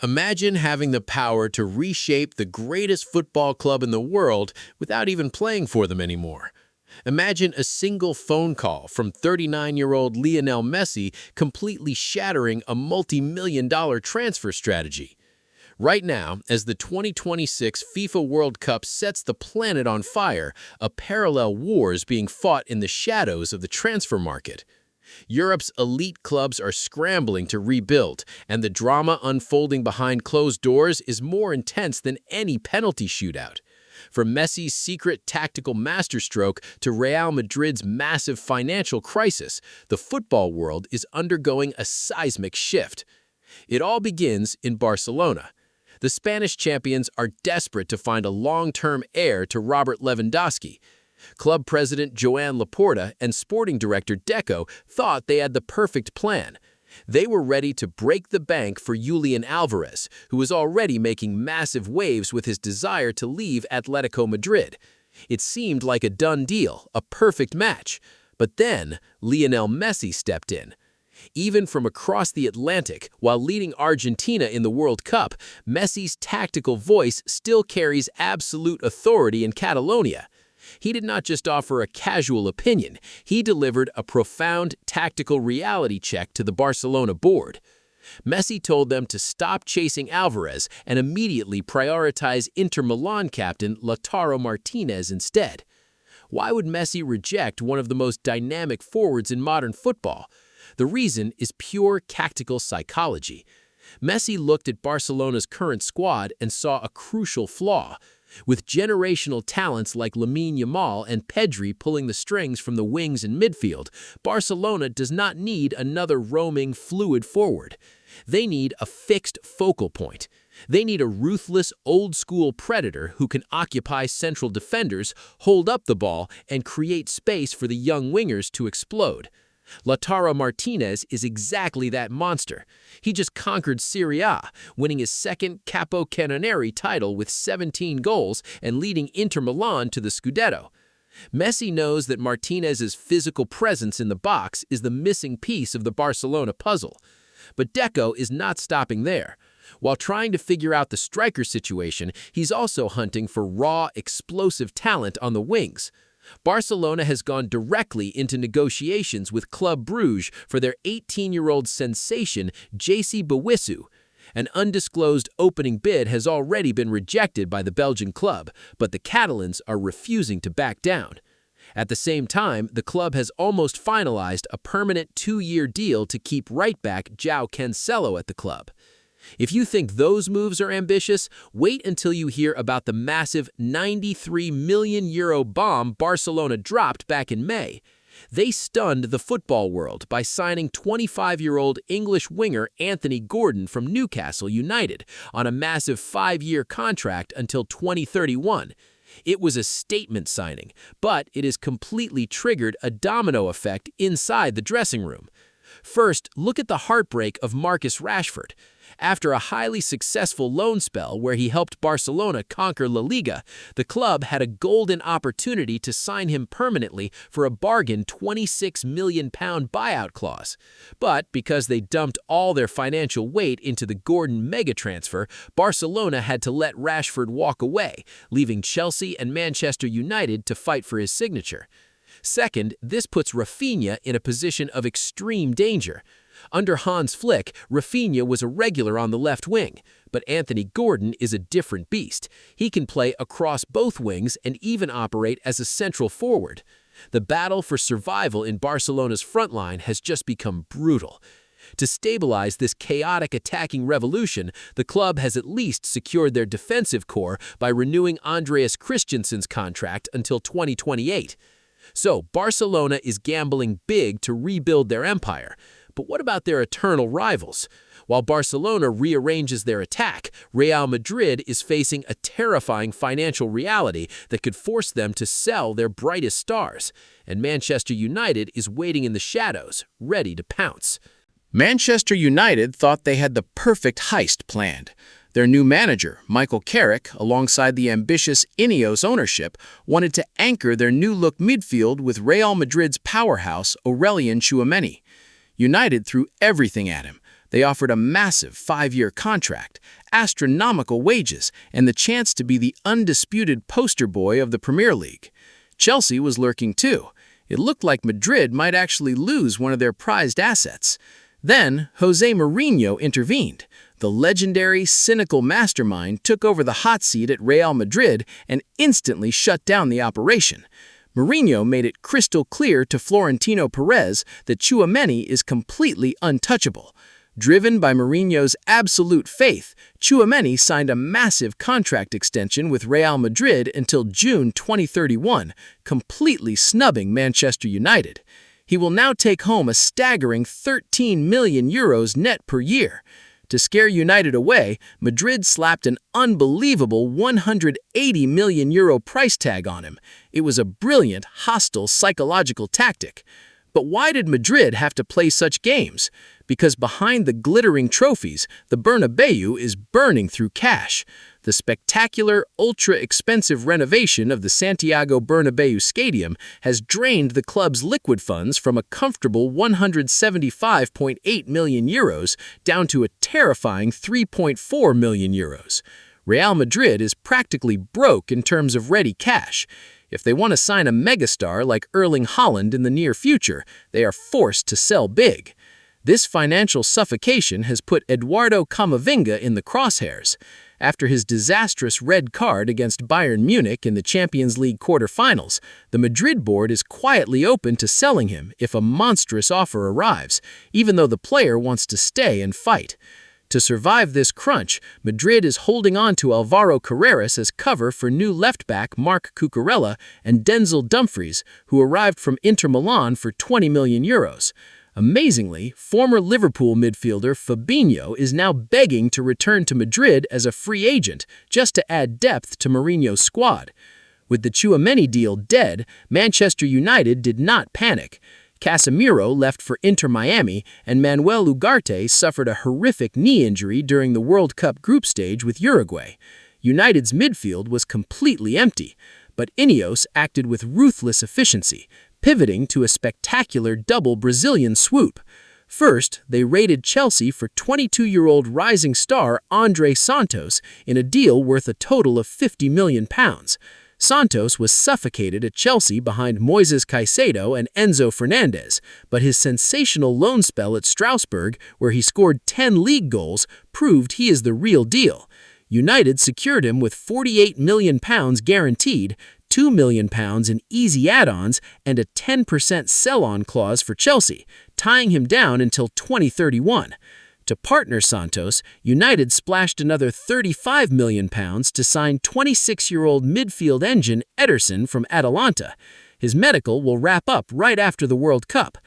Imagine having the power to reshape the greatest football club in the world without even playing for them anymore. Imagine a single phone call from 39-year-old Lionel Messi completely shattering a multi-million-dollar transfer strategy. Right now, as the 2026 FIFA World Cup sets the planet on fire, a parallel war is being fought in the shadows of the transfer market. Europe's elite clubs are scrambling to rebuild, and the drama unfolding behind closed doors is more intense than any penalty shootout. From Messi's secret tactical masterstroke to Real Madrid's massive financial crisis, the football world is undergoing a seismic shift. It all begins in Barcelona. The Spanish champions are desperate to find a long-term heir to Robert Lewandowski. Club president Joan Laporta and sporting director Deco thought they had the perfect plan. They were ready to break the bank for Julian Alvarez, who was already making massive waves with his desire to leave Atletico Madrid. It seemed like a done deal, a perfect match. But then Lionel Messi stepped in. Even from across the Atlantic, while leading Argentina in the World Cup, Messi's tactical voice still carries absolute authority in Catalonia. He did not just offer a casual opinion, he delivered a profound tactical reality check to the Barcelona board. Messi told them to stop chasing Alvarez and immediately prioritize Inter Milan captain Lautaro Martinez instead. Why would Messi reject one of the most dynamic forwards in modern football? The reason is pure tactical psychology. Messi looked at Barcelona's current squad and saw a crucial flaw. With generational talents like Lamine Yamal and Pedri pulling the strings from the wings and midfield, Barcelona does not need another roaming, fluid forward. They need a fixed focal point. They need a ruthless, old-school predator who can occupy central defenders, hold up the ball, and create space for the young wingers to explode. Lautaro Martinez is exactly that monster. He just conquered Serie A, winning his second Capo Cannoniere title with 17 goals and leading Inter Milan to the Scudetto. Messi knows that Martinez's physical presence in the box is the missing piece of the Barcelona puzzle. But Deco is not stopping there. While trying to figure out the striker situation, he's also hunting for raw, explosive talent on the wings. Barcelona has gone directly into negotiations with Club Brugge for their 18-year-old sensation, JC Bouissou. An undisclosed opening bid has already been rejected by the Belgian club, but the Catalans are refusing to back down. At the same time, the club has almost finalized a permanent 2-year deal to keep right-back Joao Cancelo at the club. If you think those moves are ambitious, wait until you hear about the massive €93 million bomb Barcelona dropped back in May. They stunned the football world by signing 25-year-old English winger Anthony Gordon from Newcastle United on a massive 5-year contract until 2031. It was a statement signing, but it has completely triggered a domino effect inside the dressing room. First, look at the heartbreak of Marcus Rashford. After a highly successful loan spell where he helped Barcelona conquer La Liga, the club had a golden opportunity to sign him permanently for a bargain £26 million buyout clause. But because they dumped all their financial weight into the Gordon mega transfer, Barcelona had to let Rashford walk away, leaving Chelsea and Manchester United to fight for his signature. Second, this puts Raphinha in a position of extreme danger. Under Hans Flick, Raphinha was a regular on the left wing, but Anthony Gordon is a different beast. He can play across both wings and even operate as a central forward. The battle for survival in Barcelona's front line has just become brutal. To stabilize this chaotic attacking revolution, the club has at least secured their defensive core by renewing Andreas Christensen's contract until 2028. So, Barcelona is gambling big to rebuild their empire. But what about their eternal rivals? While Barcelona rearranges their attack, Real Madrid is facing a terrifying financial reality that could force them to sell their brightest stars. And Manchester United is waiting in the shadows, ready to pounce. Manchester United thought they had the perfect heist planned. Their new manager, Michael Carrick, alongside the ambitious Ineos ownership, wanted to anchor their new-look midfield with Real Madrid's powerhouse, Aurelien Tchouameni. United threw everything at him. They offered a massive 5-year contract, astronomical wages, and the chance to be the undisputed poster boy of the Premier League. Chelsea was lurking too. It looked like Madrid might actually lose one of their prized assets. Then, Jose Mourinho intervened. The legendary, cynical mastermind took over the hot seat at Real Madrid and instantly shut down the operation. Mourinho made it crystal clear to Florentino Perez that Tchouaméni is completely untouchable. Driven by Mourinho's absolute faith, Tchouaméni signed a massive contract extension with Real Madrid until June 2031, completely snubbing Manchester United. He will now take home a staggering €13 million net per year. To scare United away, Madrid slapped an unbelievable €180 million price tag on him. It was a brilliant, hostile psychological tactic. But why did Madrid have to play such games? Because behind the glittering trophies, the Bernabeu is burning through cash. The spectacular, ultra-expensive renovation of the Santiago Bernabeu Stadium has drained the club's liquid funds from a comfortable €175.8 million down to a terrifying €3.4 million. Real Madrid is practically broke in terms of ready cash. If they want to sign a megastar like Erling Haaland in the near future, they are forced to sell big. This financial suffocation has put Eduardo Camavinga in the crosshairs. After his disastrous red card against Bayern Munich in the Champions League quarterfinals, the Madrid board is quietly open to selling him if a monstrous offer arrives, even though the player wants to stay and fight. To survive this crunch, Madrid is holding on to Alvaro Carreras as cover for new left-back Marc Cucurella and Denzel Dumfries, who arrived from Inter Milan for €20 million. Amazingly, former Liverpool midfielder Fabinho is now begging to return to Madrid as a free agent just to add depth to Mourinho's squad. With the Tchouaméni deal dead, Manchester United did not panic. Casemiro left for Inter Miami, and Manuel Ugarte suffered a horrific knee injury during the World Cup group stage with Uruguay. United's midfield was completely empty, but Ineos acted with ruthless efficiency, pivoting to a spectacular double Brazilian swoop. First, they raided Chelsea for 22-year-old rising star André Santos in a deal worth a total of £50 million. Santos was suffocated at Chelsea behind Moises Caicedo and Enzo Fernandez, but his sensational loan spell at Strasbourg, where he scored 10 league goals, proved he is the real deal. United secured him with £48 million guaranteed, £2 million in easy add-ons, and a 10% sell-on clause for Chelsea, tying him down until 2031. To partner Santos, United splashed another £35 million to sign 26-year-old midfield engine Ederson from Atalanta. His medical will wrap up right after the World Cup.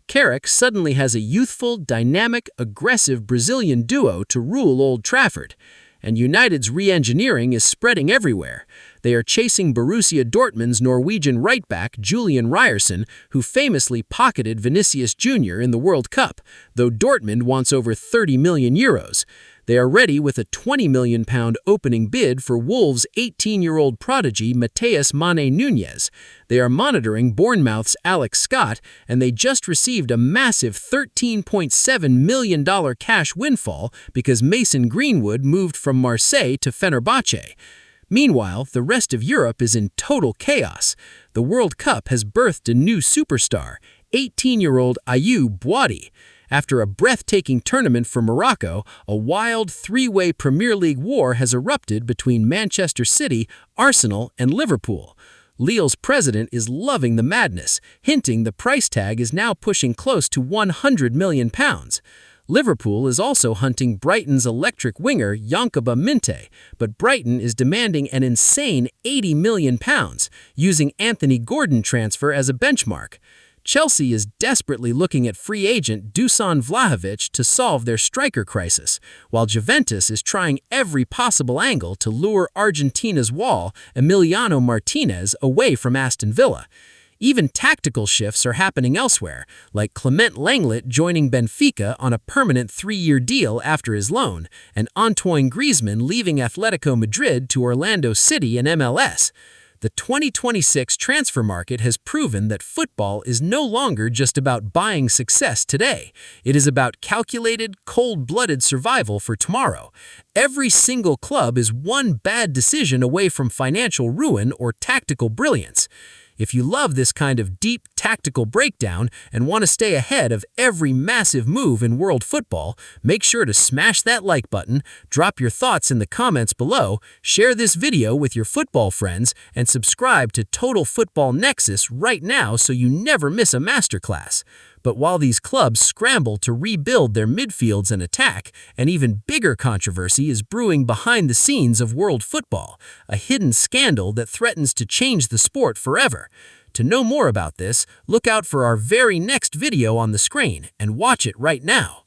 Carrick suddenly has a youthful, dynamic, aggressive Brazilian duo to rule Old Trafford. And United's re-engineering is spreading everywhere. They are chasing Borussia Dortmund's Norwegian right-back Julian Ryerson, who famously pocketed Vinicius Jr. in the World Cup, though Dortmund wants over €30 million. They are ready with a £20 million opening bid for Wolves' 18-year-old prodigy Mateus Mane Nunez. They are monitoring Bournemouth's Alex Scott, and they just received a massive $13.7 million cash windfall because Mason Greenwood moved from Marseille to Fenerbahce. Meanwhile, the rest of Europe is in total chaos. The World Cup has birthed a new superstar, 18-year-old Ayoub Boadi. After a breathtaking tournament for Morocco, a wild three-way Premier League war has erupted between Manchester City, Arsenal, and Liverpool. Lille's president is loving the madness, hinting the price tag is now pushing close to £100 million. Liverpool is also hunting Brighton's electric winger Yankuba Minte, but Brighton is demanding an insane £80 million, using Anthony Gordon transfer as a benchmark. Chelsea is desperately looking at free agent Dusan Vlahovic to solve their striker crisis, while Juventus is trying every possible angle to lure Argentina's wall Emiliano Martinez away from Aston Villa. Even tactical shifts are happening elsewhere, like Clement Lenglet joining Benfica on a permanent 3-year deal after his loan, and Antoine Griezmann leaving Atletico Madrid to Orlando City in MLS. The 2026 transfer market has proven that football is no longer just about buying success today. It is about calculated, cold-blooded survival for tomorrow. Every single club is one bad decision away from financial ruin or tactical brilliance. If you love this kind of deep tactical breakdown and want to stay ahead of every massive move in world football, make sure to smash that like button, drop your thoughts in the comments below, share this video with your football friends, and subscribe to Total Football Nexus right now so you never miss a masterclass. But while these clubs scramble to rebuild their midfields and attack, an even bigger controversy is brewing behind the scenes of world football, a hidden scandal that threatens to change the sport forever. To know more about this, look out for our very next video on the screen and watch it right now.